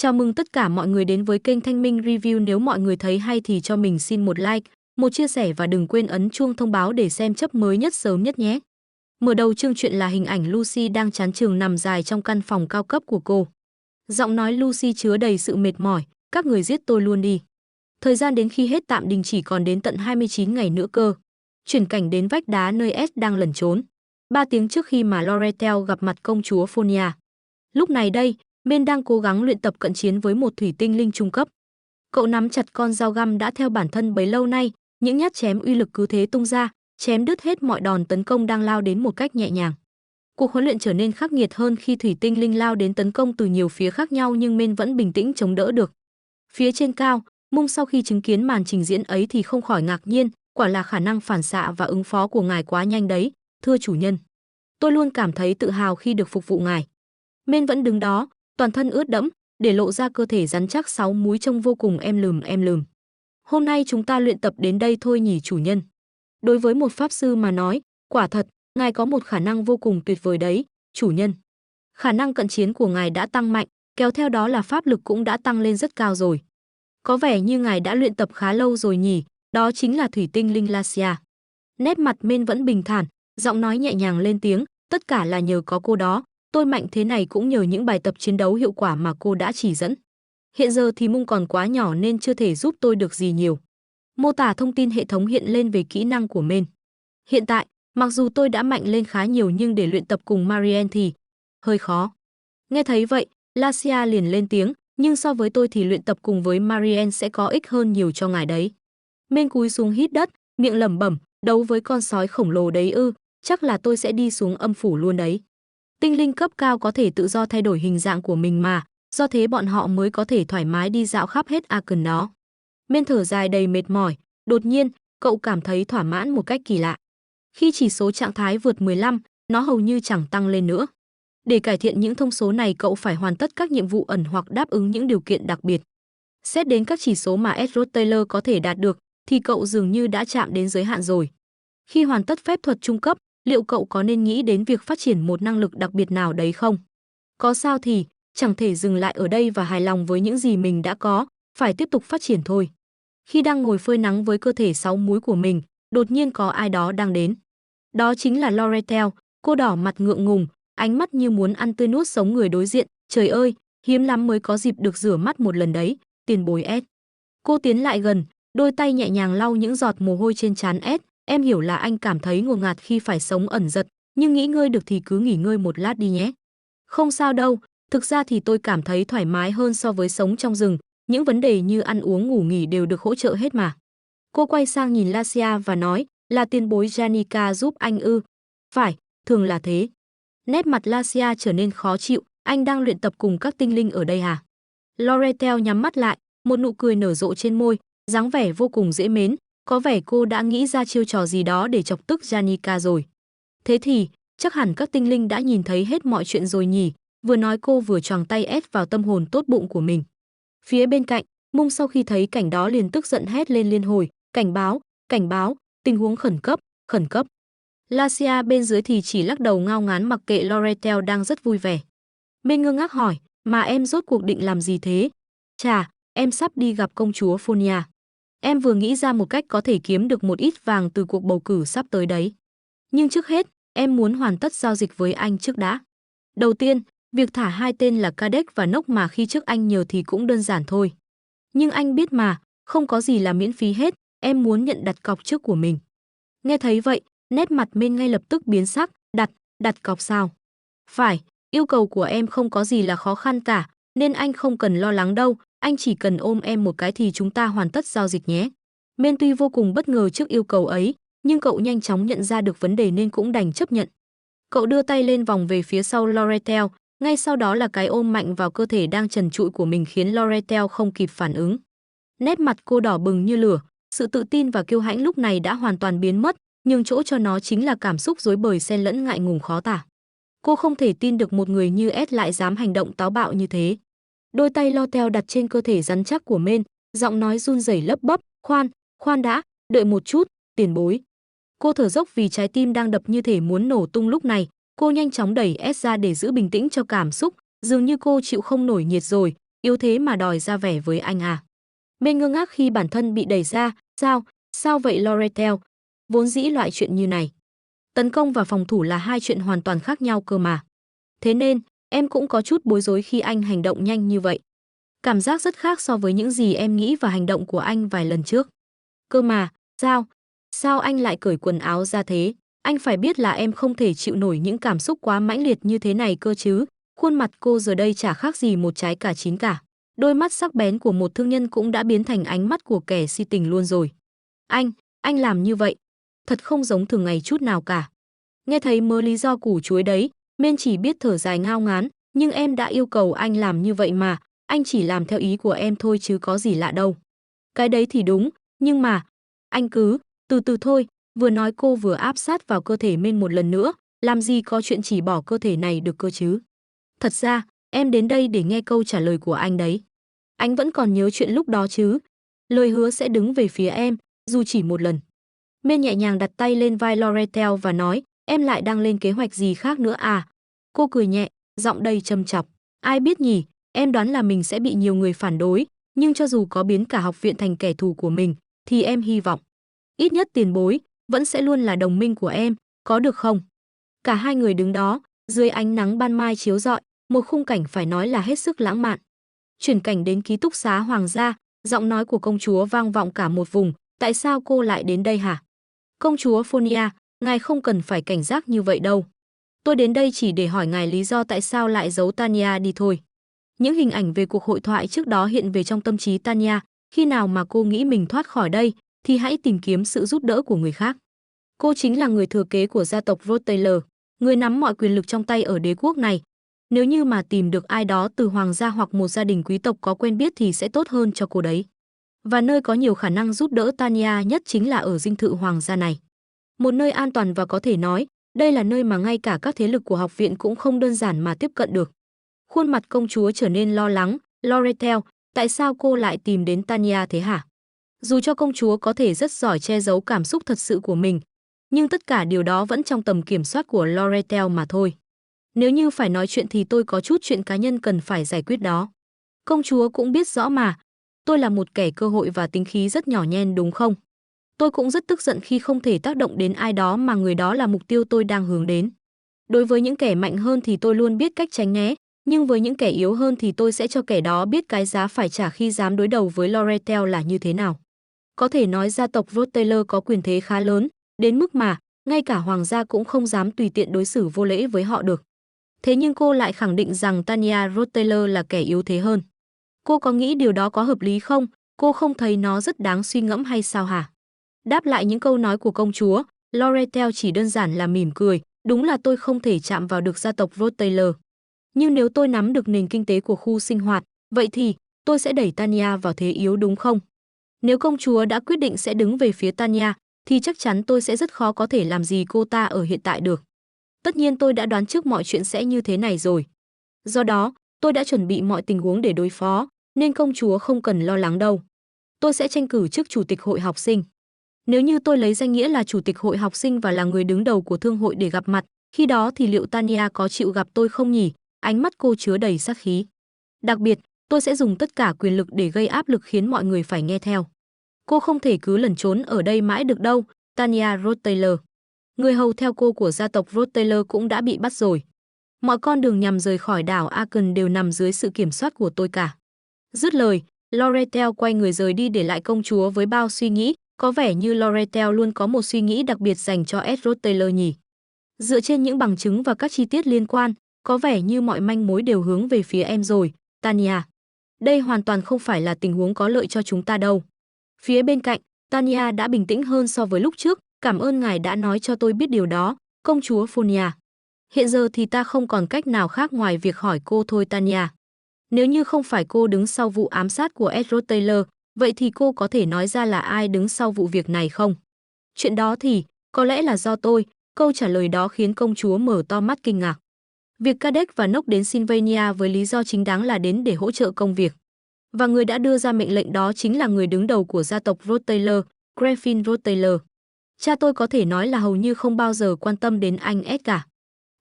Chào mừng tất cả mọi người đến với kênh Thanh Minh Review. Nếu mọi người thấy hay thì cho mình xin một like, một chia sẻ và đừng quên ấn chuông thông báo để xem chấp mới nhất sớm nhất nhé. Mở đầu chương truyện là hình ảnh Lucy đang chán chường nằm dài trong căn phòng cao cấp của cô. Giọng nói Lucy chứa đầy sự mệt mỏi, các người giết tôi luôn đi. Thời gian đến khi hết tạm đình chỉ còn đến tận 29 ngày nữa cơ. Chuyển cảnh đến vách đá nơi S đang lẩn trốn. 3 tiếng trước khi mà Laurel gặp mặt công chúa Fonia. Lúc này đây, Men đang cố gắng luyện tập cận chiến với một thủy tinh linh trung cấp. Cậu nắm chặt con dao găm đã theo bản thân bấy lâu nay, những nhát chém uy lực cứ thế tung ra, chém đứt hết mọi đòn tấn công đang lao đến một cách nhẹ nhàng. Cuộc huấn luyện trở nên khắc nghiệt hơn khi thủy tinh linh lao đến tấn công từ nhiều phía khác nhau, nhưng Men vẫn bình tĩnh chống đỡ được. Phía trên cao, Mung sau khi chứng kiến màn trình diễn ấy thì không khỏi ngạc nhiên, quả là khả năng phản xạ và ứng phó của ngài quá nhanh đấy, thưa chủ nhân. Tôi luôn cảm thấy tự hào khi được phục vụ ngài. Men vẫn đứng đó, toàn thân ướt đẫm, để lộ ra cơ thể rắn chắc 6 múi trông vô cùng em lừm. Hôm nay chúng ta luyện tập đến đây thôi nhỉ chủ nhân. Đối với một pháp sư mà nói, quả thật, ngài có một khả năng vô cùng tuyệt vời đấy, chủ nhân. Khả năng cận chiến của ngài đã tăng mạnh, kéo theo đó là pháp lực cũng đã tăng lên rất cao rồi. Có vẻ như ngài đã luyện tập khá lâu rồi nhỉ, đó chính là thủy tinh linh Lacia. Nét mặt Men vẫn bình thản, giọng nói nhẹ nhàng lên tiếng, tất cả là nhờ có cô đó. Tôi mạnh thế này cũng nhờ những bài tập chiến đấu hiệu quả mà cô đã chỉ dẫn. Hiện giờ thì Mung còn quá nhỏ nên chưa thể giúp tôi được gì nhiều. Mô tả thông tin hệ thống hiện lên về kỹ năng của Men. Hiện tại, mặc dù tôi đã mạnh lên khá nhiều nhưng để luyện tập cùng Marianne thì hơi khó. Nghe thấy vậy, Lacia liền lên tiếng, nhưng so với tôi thì luyện tập cùng với Marianne sẽ có ích hơn nhiều cho ngài đấy. Men cúi xuống hít đất, miệng lẩm bẩm, đấu với con sói khổng lồ đấy ư, chắc là tôi sẽ đi xuống âm phủ luôn đấy. Tinh linh cấp cao có thể tự do thay đổi hình dạng của mình mà, do thế bọn họ mới có thể thoải mái đi dạo khắp hết Arkham đó. Men thở dài đầy mệt mỏi, đột nhiên, cậu cảm thấy thỏa mãn một cách kỳ lạ. Khi chỉ số trạng thái vượt 15, nó hầu như chẳng tăng lên nữa. Để cải thiện những thông số này cậu phải hoàn tất các nhiệm vụ ẩn hoặc đáp ứng những điều kiện đặc biệt. Xét đến các chỉ số mà Edward Taylor có thể đạt được, thì cậu dường như đã chạm đến giới hạn rồi. Khi hoàn tất phép thuật trung cấp, liệu cậu có nên nghĩ đến việc phát triển một năng lực đặc biệt nào đấy không? Có sao thì, chẳng thể dừng lại ở đây và hài lòng với những gì mình đã có, phải tiếp tục phát triển thôi. Khi đang ngồi phơi nắng với cơ thể 6 múi của mình, đột nhiên có ai đó đang đến. Đó chính là Laurel, cô đỏ mặt ngượng ngùng, ánh mắt như muốn ăn tươi nuốt sống người đối diện. Trời ơi, hiếm lắm mới có dịp được rửa mắt một lần đấy, tiền bối S. Cô tiến lại gần, đôi tay nhẹ nhàng lau những giọt mồ hôi trên trán S. Em hiểu là anh cảm thấy ngột ngạt khi phải sống ẩn giật, nhưng nghỉ ngơi được thì cứ nghỉ ngơi một lát đi nhé. Không sao đâu, thực ra thì tôi cảm thấy thoải mái hơn so với sống trong rừng, những vấn đề như ăn uống ngủ nghỉ đều được hỗ trợ hết mà. Cô quay sang nhìn Lacia và nói, là tiền bối Janica giúp anh ư? Phải, thường là thế. Nét mặt Lacia trở nên khó chịu, anh đang luyện tập cùng các tinh linh ở đây hả? Laurel nhắm mắt lại, một nụ cười nở rộ trên môi, dáng vẻ vô cùng dễ mến. Có vẻ cô đã nghĩ ra chiêu trò gì đó để chọc tức Janica rồi. Thế thì, chắc hẳn các tinh linh đã nhìn thấy hết mọi chuyện rồi nhỉ, vừa nói cô vừa choàng tay S vào tâm hồn tốt bụng của mình. Phía bên cạnh, Mung sau khi thấy cảnh đó liền tức giận hét lên liên hồi, cảnh báo, tình huống khẩn cấp. Lacia bên dưới thì chỉ lắc đầu ngao ngán mặc kệ Laurel đang rất vui vẻ. Men ngơ ngác hỏi, mà em rốt cuộc định làm gì thế? Chà, em sắp đi gặp công chúa Fonia. Em vừa nghĩ ra một cách có thể kiếm được một ít vàng từ cuộc bầu cử sắp tới đấy. Nhưng trước hết, em muốn hoàn tất giao dịch với anh trước đã. Đầu tiên, việc thả hai tên là Cadec và Nốc mà khi trước anh nhờ thì cũng đơn giản thôi. Nhưng anh biết mà, không có gì là miễn phí hết, em muốn nhận đặt cọc trước của mình. Nghe thấy vậy, nét mặt Men ngay lập tức biến sắc, đặt cọc sao? Phải, yêu cầu của em không có gì là khó khăn cả, nên anh không cần lo lắng đâu, anh chỉ cần ôm em một cái thì chúng ta hoàn tất giao dịch nhé. Men tuy vô cùng bất ngờ trước yêu cầu ấy, nhưng cậu nhanh chóng nhận ra được vấn đề nên cũng đành chấp nhận. Cậu đưa tay lên vòng về phía sau Laurel, ngay sau đó là cái ôm mạnh vào cơ thể đang trần trụi của mình khiến Laurel không kịp phản ứng. Nét mặt cô đỏ bừng như lửa, sự tự tin và kiêu hãnh lúc này đã hoàn toàn biến mất, nhưng chỗ cho nó chính là cảm xúc rối bời xen lẫn ngại ngùng khó tả. Cô không thể tin được một người như S lại dám hành động táo bạo như thế. Đôi tay Laurel đặt trên cơ thể rắn chắc của Men, giọng nói run rẩy lấp bấp, khoan đã, đợi một chút, tiền bối. Cô thở dốc vì trái tim đang đập như thể muốn nổ tung lúc này, cô nhanh chóng đẩy S ra để giữ bình tĩnh cho cảm xúc, dường như cô chịu không nổi nhiệt rồi, Yếu thế mà đòi ra vẻ với anh à? Mê ngơ ngác khi bản thân bị đẩy ra. Sao vậy Laurel? Vốn dĩ loại chuyện như này, tấn công và phòng thủ là hai chuyện hoàn toàn khác nhau cơ mà. Thế nên, em cũng có chút bối rối khi anh hành động nhanh như vậy. Cảm giác rất khác so với những gì em nghĩ và hành động của anh vài lần trước. Cơ mà, sao anh lại cởi quần áo ra thế? Anh phải biết là em không thể chịu nổi những cảm xúc quá mãnh liệt như thế này cơ chứ. Khuôn mặt cô giờ đây chả khác gì một trái cà chín cả. Đôi mắt sắc bén của một thương nhân cũng đã biến thành ánh mắt của kẻ si tình luôn rồi. Anh làm như vậy, thật không giống thường ngày chút nào cả. Nghe thấy mớ lý do củ chuối đấy, Miên chỉ biết thở dài ngao ngán, nhưng em đã yêu cầu anh làm như vậy mà, anh chỉ làm theo ý của em thôi chứ có gì lạ đâu. Cái đấy thì đúng, nhưng mà, anh cứ, từ từ thôi, vừa nói cô vừa áp sát vào cơ thể Miên một lần nữa, làm gì có chuyện chỉ bỏ cơ thể này được cơ chứ. Thật ra, em đến đây để nghe câu trả lời của anh đấy. Anh vẫn còn nhớ chuyện lúc đó chứ. Lời hứa sẽ đứng về phía em, dù chỉ một lần. Miên nhẹ nhàng đặt tay lên vai Laurel và nói, em lại đang lên kế hoạch gì khác nữa à? Cô cười nhẹ, giọng đầy châm chọc. Ai biết nhỉ, em đoán là mình sẽ bị nhiều người phản đối, nhưng cho dù có biến cả học viện thành kẻ thù của mình, thì em hy vọng, ít nhất tiền bối, vẫn sẽ luôn là đồng minh của em, có được không? Cả hai người đứng đó, dưới ánh nắng ban mai chiếu rọi, một khung cảnh phải nói là hết sức lãng mạn. Chuyển cảnh đến ký túc xá hoàng gia, giọng nói của công chúa vang vọng cả một vùng, tại sao cô lại đến đây hả? Công chúa Phonia, ngài không cần phải cảnh giác như vậy đâu. Tôi đến đây chỉ để hỏi ngài lý do tại sao lại giấu Tanya đi thôi. Những hình ảnh về cuộc hội thoại trước đó hiện về trong tâm trí Tanya, khi nào mà cô nghĩ mình thoát khỏi đây, thì hãy tìm kiếm sự giúp đỡ của người khác. Cô chính là người thừa kế của gia tộc Rothtaylor, người nắm mọi quyền lực trong tay ở đế quốc này. Nếu như mà tìm được ai đó từ hoàng gia hoặc một gia đình quý tộc có quen biết thì sẽ tốt hơn cho cô đấy. Và nơi có nhiều khả năng giúp đỡ Tanya nhất chính là ở dinh thự hoàng gia này. Một nơi an toàn và có thể nói, đây là nơi mà ngay cả các thế lực của học viện cũng không đơn giản mà tiếp cận được. Khuôn mặt công chúa trở nên lo lắng. Laurel, tại sao cô lại tìm đến Tanya thế hả? Dù cho công chúa có thể rất giỏi che giấu cảm xúc thật sự của mình, nhưng tất cả điều đó vẫn trong tầm kiểm soát của Laurel mà thôi. Nếu như phải nói chuyện thì tôi có chút chuyện cá nhân cần phải giải quyết đó. Công chúa cũng biết rõ mà, tôi là một kẻ cơ hội và tính khí rất nhỏ nhen đúng không? Tôi cũng rất tức giận khi không thể tác động đến ai đó mà người đó là mục tiêu tôi đang hướng đến. Đối với những kẻ mạnh hơn thì tôi luôn biết cách tránh né, nhưng với những kẻ yếu hơn thì tôi sẽ cho kẻ đó biết cái giá phải trả khi dám đối đầu với Laurel là như thế nào. Có thể nói gia tộc Rothtaylor có quyền thế khá lớn, đến mức mà ngay cả hoàng gia cũng không dám tùy tiện đối xử vô lễ với họ được. Thế nhưng cô lại khẳng định rằng Tanya Rothtaylor là kẻ yếu thế hơn. Cô có nghĩ điều đó có hợp lý không? Cô không thấy nó rất đáng suy ngẫm hay sao hả? Đáp lại những câu nói của công chúa, Laurel chỉ đơn giản là mỉm cười. Đúng là tôi không thể chạm vào được gia tộc Rothtaylor. Nhưng nếu tôi nắm được nền kinh tế của khu sinh hoạt, vậy thì tôi sẽ đẩy Tanya vào thế yếu đúng không? Nếu công chúa đã quyết định sẽ đứng về phía Tanya, thì chắc chắn tôi sẽ rất khó có thể làm gì cô ta ở hiện tại được. Tất nhiên tôi đã đoán trước mọi chuyện sẽ như thế này rồi. Do đó, tôi đã chuẩn bị mọi tình huống để đối phó, nên công chúa không cần lo lắng đâu. Tôi sẽ tranh cử chức chủ tịch hội học sinh. Nếu như tôi lấy danh nghĩa là chủ tịch hội học sinh và là người đứng đầu của thương hội để gặp mặt, khi đó thì liệu Tanya có chịu gặp tôi không nhỉ? Ánh mắt cô chứa đầy sát khí. Đặc biệt, tôi sẽ dùng tất cả quyền lực để gây áp lực khiến mọi người phải nghe theo. Cô không thể cứ lẩn trốn ở đây mãi được đâu, Tanya Rothtaylor. Người hầu theo cô của gia tộc Rothtaylor cũng đã bị bắt rồi. Mọi con đường nhằm rời khỏi đảo Arken đều nằm dưới sự kiểm soát của tôi cả. Dứt lời, Laurel quay người rời đi để lại công chúa với bao suy nghĩ, có vẻ như Laurel luôn có một suy nghĩ đặc biệt dành cho Ed Rothtaylor nhỉ. Dựa trên những bằng chứng và các chi tiết liên quan, có vẻ như mọi manh mối đều hướng về phía em rồi, Tanya. Đây hoàn toàn không phải là tình huống có lợi cho chúng ta đâu. Phía bên cạnh, Tanya đã bình tĩnh hơn so với lúc trước, cảm ơn ngài đã nói cho tôi biết điều đó, công chúa Phonia. Hiện giờ thì ta không còn cách nào khác ngoài việc hỏi cô thôi Tanya. Nếu như không phải cô đứng sau vụ ám sát của Ed Rothtaylor, vậy thì cô có thể nói ra là ai đứng sau vụ việc này không? Chuyện đó thì, có lẽ là do tôi, câu trả lời đó khiến công chúa mở to mắt kinh ngạc. Việc Cadec và Nock đến Sylvania với lý do chính đáng là đến để hỗ trợ công việc. Và người đã đưa ra mệnh lệnh đó chính là người đứng đầu của gia tộc Rothtaylor, Griffin Rothtaylor. Cha tôi có thể nói là hầu như không bao giờ quan tâm đến anh Ed cả.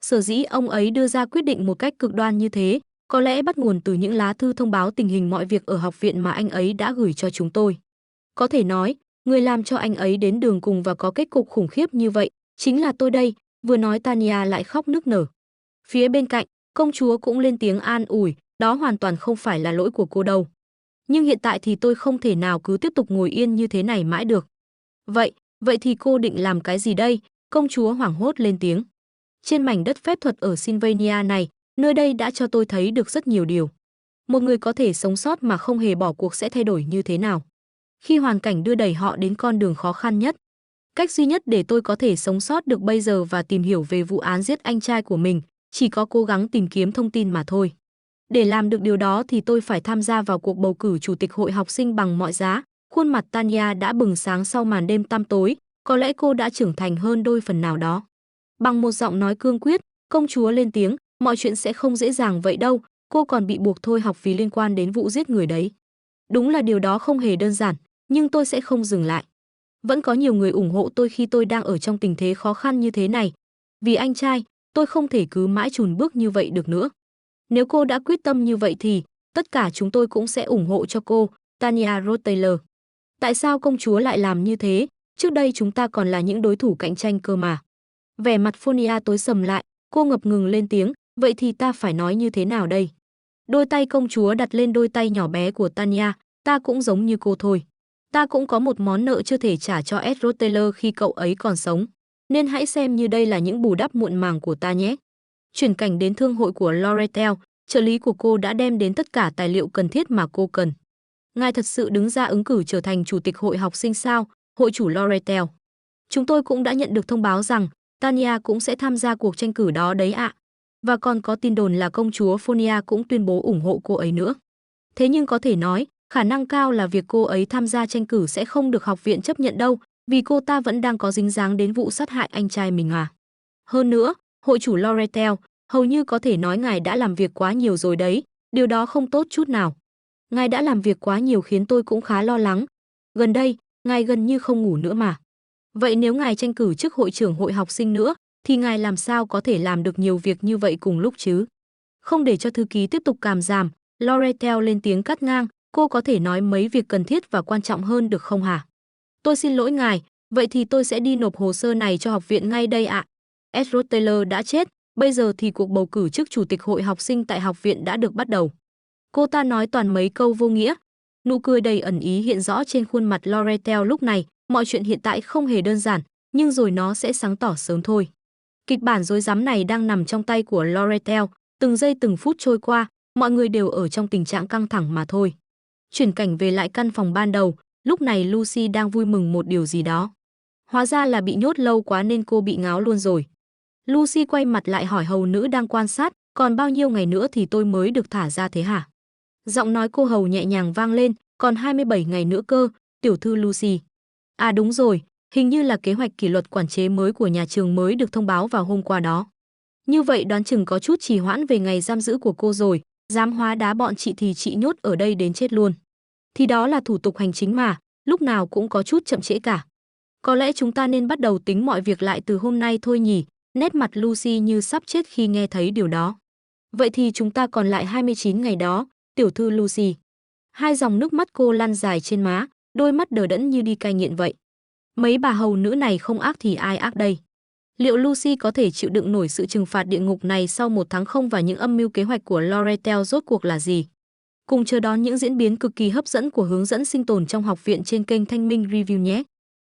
Sở dĩ ông ấy đưa ra quyết định một cách cực đoan như thế, Có lẽ bắt nguồn từ những lá thư thông báo tình hình mọi việc ở học viện mà anh ấy đã gửi cho chúng tôi. Có thể nói, người làm cho anh ấy đến đường cùng và có kết cục khủng khiếp như vậy, chính là tôi đây, vừa nói Tanya lại khóc nức nở. Phía bên cạnh, công chúa cũng lên tiếng an ủi, đó hoàn toàn không phải là lỗi của cô đâu. Nhưng hiện tại thì tôi không thể nào cứ tiếp tục ngồi yên như thế này mãi được. Vậy thì cô định làm cái gì đây? Công chúa hoảng hốt lên tiếng. Trên mảnh đất phép thuật ở Sylvania này, nơi đây đã cho tôi thấy được rất nhiều điều. Một người có thể sống sót mà không hề bỏ cuộc sẽ thay đổi như thế nào? Khi hoàn cảnh đưa đẩy họ đến con đường khó khăn nhất. Cách duy nhất để tôi có thể sống sót được bây giờ và tìm hiểu về vụ án giết anh trai của mình, chỉ có cố gắng tìm kiếm thông tin mà thôi. Để làm được điều đó thì tôi phải tham gia vào cuộc bầu cử chủ tịch hội học sinh bằng mọi giá. Khuôn mặt Tanya đã bừng sáng sau màn đêm tăm tối, có lẽ cô đã trưởng thành hơn đôi phần nào đó. Bằng một giọng nói cương quyết, công chúa lên tiếng, mọi chuyện sẽ không dễ dàng vậy đâu, cô còn bị buộc thôi học vì liên quan đến vụ giết người đấy. Đúng là điều đó không hề đơn giản, nhưng tôi sẽ không dừng lại. Vẫn có nhiều người ủng hộ tôi khi tôi đang ở trong tình thế khó khăn như thế này. Vì anh trai, tôi không thể cứ mãi chùn bước như vậy được nữa. Nếu cô đã quyết tâm như vậy thì tất cả chúng tôi cũng sẽ ủng hộ cho cô, Tanya Rose Taylor. Tại sao công chúa lại làm như thế? Trước đây chúng ta còn là những đối thủ cạnh tranh cơ mà. Vẻ mặt Fonia tối sầm lại, cô ngập ngừng lên tiếng, vậy thì ta phải nói như thế nào đây? Đôi tay công chúa đặt lên đôi tay nhỏ bé của Tanya, ta cũng giống như cô thôi. Ta cũng có một món nợ chưa thể trả cho Ed Rose Taylor khi cậu ấy còn sống. Nên hãy xem như đây là những bù đắp muộn màng của ta nhé. Chuyển cảnh đến thương hội của Loretel, trợ lý của cô đã đem đến tất cả tài liệu cần thiết mà cô cần. Ngài thật sự đứng ra ứng cử trở thành chủ tịch hội học sinh sao, hội chủ Loretel. Chúng tôi cũng đã nhận được thông báo rằng Tanya cũng sẽ tham gia cuộc tranh cử đó đấy ạ. Và còn có tin đồn là công chúa Fonia cũng tuyên bố ủng hộ cô ấy nữa. Thế nhưng có thể nói, khả năng cao là việc cô ấy tham gia tranh cử sẽ không được học viện chấp nhận đâu, vì cô ta vẫn đang có dính dáng đến vụ sát hại anh trai mình à. Hơn nữa, hội chủ Loretel, hầu như có thể nói ngài đã làm việc quá nhiều rồi đấy, điều đó không tốt chút nào. Ngài đã làm việc quá nhiều khiến tôi cũng khá lo lắng. Gần đây, ngài gần như không ngủ nữa mà. Vậy nếu ngài tranh cử chức hội trưởng hội học sinh nữa, thì ngài làm sao có thể làm được nhiều việc như vậy cùng lúc chứ? Không để cho thư ký tiếp tục càm ràm, Loretel lên tiếng cắt ngang, cô có thể nói mấy việc cần thiết và quan trọng hơn được không hả? Tôi xin lỗi ngài, vậy thì tôi sẽ đi nộp hồ sơ này cho học viện ngay đây ạ. Ed Rose Taylor đã chết, bây giờ thì cuộc bầu cử chức chủ tịch hội học sinh tại học viện đã được bắt đầu. Cô ta nói toàn mấy câu vô nghĩa. Nụ cười đầy ẩn ý hiện rõ trên khuôn mặt Loretel lúc này, mọi chuyện hiện tại không hề đơn giản, nhưng rồi nó sẽ sáng tỏ sớm thôi. Kịch bản rối rắm này đang nằm trong tay của Loretel, từng giây từng phút trôi qua, mọi người đều ở trong tình trạng căng thẳng mà thôi. Chuyển cảnh về lại căn phòng ban đầu, lúc này Lucy đang vui mừng một điều gì đó. Hóa ra là bị nhốt lâu quá nên cô bị ngáo luôn rồi. Lucy quay mặt lại hỏi hầu nữ đang quan sát, còn bao nhiêu ngày nữa thì tôi mới được thả ra thế hả? Giọng nói cô hầu nhẹ nhàng vang lên, còn 27 ngày nữa cơ, tiểu thư Lucy. À đúng rồi, hình như là kế hoạch kỷ luật quản chế mới của nhà trường mới được thông báo vào hôm qua đó. Như vậy đoán chừng có chút trì hoãn về ngày giam giữ của cô rồi, dám hóa đá bọn chị thì chị nhốt ở đây đến chết luôn. Thì đó là thủ tục hành chính mà, lúc nào cũng có chút chậm trễ cả. Có lẽ chúng ta nên bắt đầu tính mọi việc lại từ hôm nay thôi nhỉ, nét mặt Lucy như sắp chết khi nghe thấy điều đó. Vậy thì chúng ta còn lại 29 ngày đó, tiểu thư Lucy. Hai dòng nước mắt cô lăn dài trên má, đôi mắt đờ đẫn như đi cai nghiện vậy. Mấy bà hầu nữ này không ác thì ai ác đây? Liệu Lucy có thể chịu đựng nổi sự trừng phạt địa ngục này sau 1 tháng không, và những âm mưu kế hoạch của Loretel rốt cuộc là gì? Cùng chờ đón những diễn biến cực kỳ hấp dẫn của hướng dẫn sinh tồn trong học viện trên kênh Thanh Minh Review nhé!